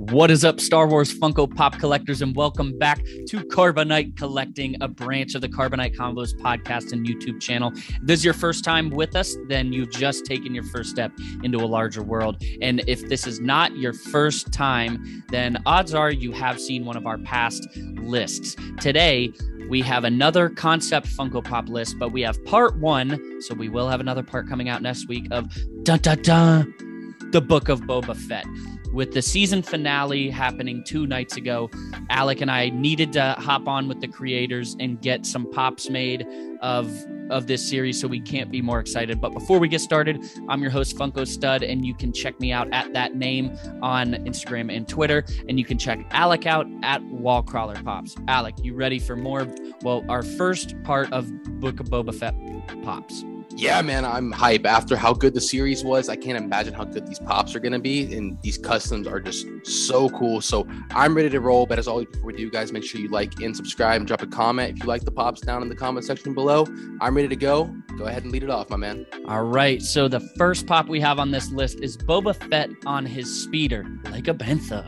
What is up, Star Wars Funko Pop collectors, and welcome back to Carbonite Collecting, a branch of the Carbonite Convos podcast and YouTube channel. If this is your first time with us, then you've just taken your first step into a larger world. And if this is not your first time, then odds are you have seen one of our past lists. Today, we have another concept Funko Pop list, but we have part one, so we will have another part coming out next week of the Book of Boba Fett. With the season finale happening 2 nights ago, Alec and I needed to hop on with the creators and get some pops made of this series, so we can't be more excited. But before we get started, I'm your host, Funko Stud, and you can check me out at that name on Instagram and Twitter, and you can check Alec out at Wallcrawler Pops. Alec, you ready for more? Well, our first part of Book of Boba Fett Pops. Yeah, man, I'm hype. After how good the series was, I can't imagine how good these pops are going to be. And these customs are just so cool. So I'm ready to roll. But as always, before we do, guys, make sure you like and subscribe and drop a comment if you like the pops down in the comment section below. I'm ready to go. Go ahead and lead it off, my man. All right. So the first pop we have on this list is Boba Fett on his speeder, like a bantha.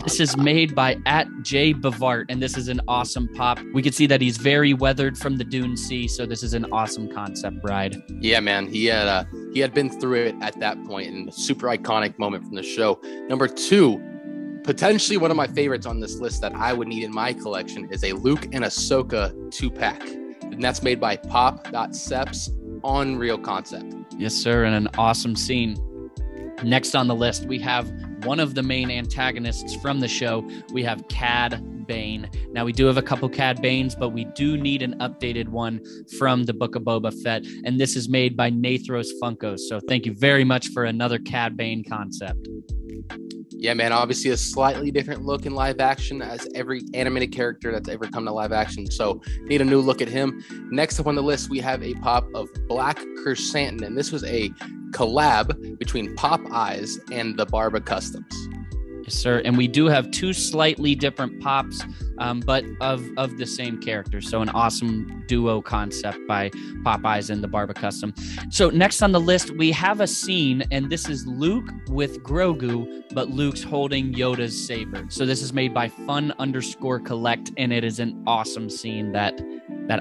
This is made by @JBavart, and this is an awesome pop. We can see that he's very weathered from the Dune Sea, so this is an awesome concept ride. Yeah, man, he had been through it at that point, and a super iconic moment from the show. Number 2, potentially one of my favorites on this list that I would need in my collection is a Luke and Ahsoka 2-pack, and that's made by Pop.Seps. Unreal concept. Yes, sir, and an awesome scene. Next on the list, we have one of the main antagonists from the show. We have Cad Bane. Now, we do have a couple Cad Banes, but we do need an updated one from the Book of Boba Fett, and this is made by Nathros Funko. So thank you very much for another Cad Bane concept. Yeah, man, obviously a slightly different look in live action as every animated character that's ever come to live action. So need a new look at him. Next up on the list, we have a pop of Black Chrysanthemum, and this was a collab between Pop Eyes and the Barba Customs. Yes, sir. And we do have 2 slightly different pops, but of the same character. So an awesome duo concept by Popeyes and the Barba Custom. So next on the list, we have a scene, and this is Luke with Grogu, but Luke's holding Yoda's saber. So this is made by Fun_Collect, and it is an awesome scene that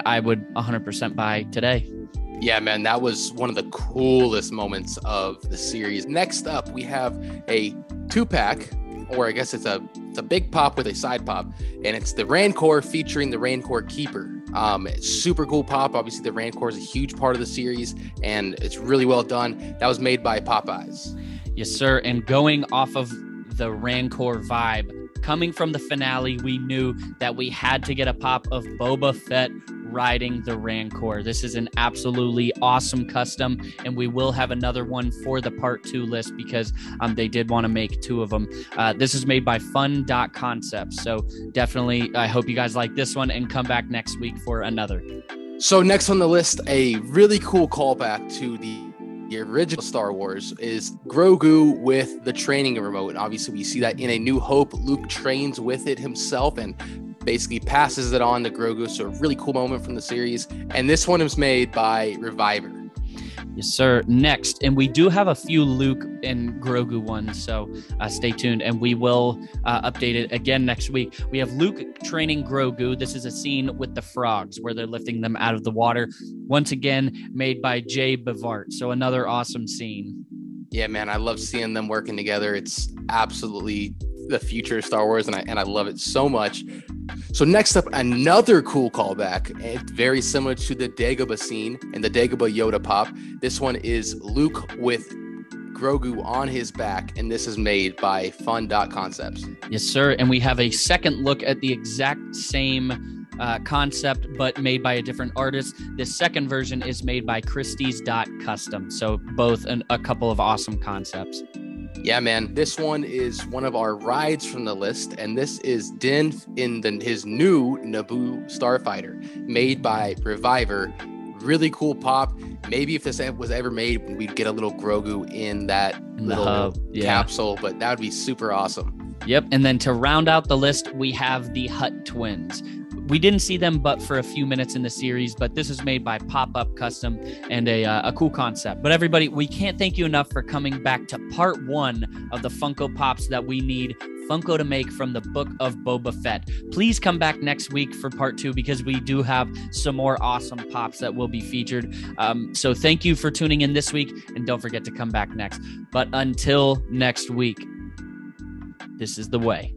I would 100% buy today. Yeah, man, that was one of the coolest moments of the series. Next up, we have a 2-pack, or I guess it's a big pop with a side pop, and it's the Rancor featuring the Rancor Keeper. Super cool pop. Obviously, the Rancor is a huge part of the series, and it's really well done. That was made by Popeyes. Yes, sir. And going off of the Rancor vibe, coming from the finale, we knew that we had to get a pop of Boba Fett riding the Rancor. This is an absolutely awesome custom, and we will have another one for the part 2 list because they did want to make 2 of them. This is made by Fun.Concepts. So definitely, I hope you guys like this one and come back next week for another. So next on the list, a really cool callback to the original Star Wars is Grogu with the training remote. Obviously, we see that in A New Hope. Luke trains with it himself and basically passes it on to Grogu. So a really cool moment from the series. And this one is made by Reviver. Yes, sir. Next, and we do have a few Luke and Grogu ones, so stay tuned, and we will update it again next week. We have Luke training Grogu. This is a scene with the frogs where they're lifting them out of the water. Once again, made by @JBavart. So another awesome scene. Yeah, man, I love seeing them working together. It's absolutely the future of Star Wars, and I love it so much. So next up, another cool callback, and very similar to the Dagobah scene and the Dagobah Yoda pop. This one is Luke with Grogu on his back, and this is made by Fun.Concepts. Yes, sir. And we have a second look at the exact same concept, but made by a different artist. This second version is made by Christie's Custom. So both a couple of awesome concepts. Yeah, man, this one is one of our rides from the list, and this is Din in his new Naboo Starfighter, made by Reviver. Really cool pop. Maybe if this was ever made, we'd get a little Grogu in that little capsule, but that would be super awesome. Yep, and then to round out the list, we have the Hutt twins. We didn't see them but for a few minutes in the series, but this is made by Pop-Up Custom and a cool concept. But everybody, we can't thank you enough for coming back to part 1 of the Funko Pops that we need Funko to make from the Book of Boba Fett. Please come back next week for part 2 because we do have some more awesome pops that will be featured. So thank you for tuning in this week, and don't forget to come back next. But until next week, this is the way.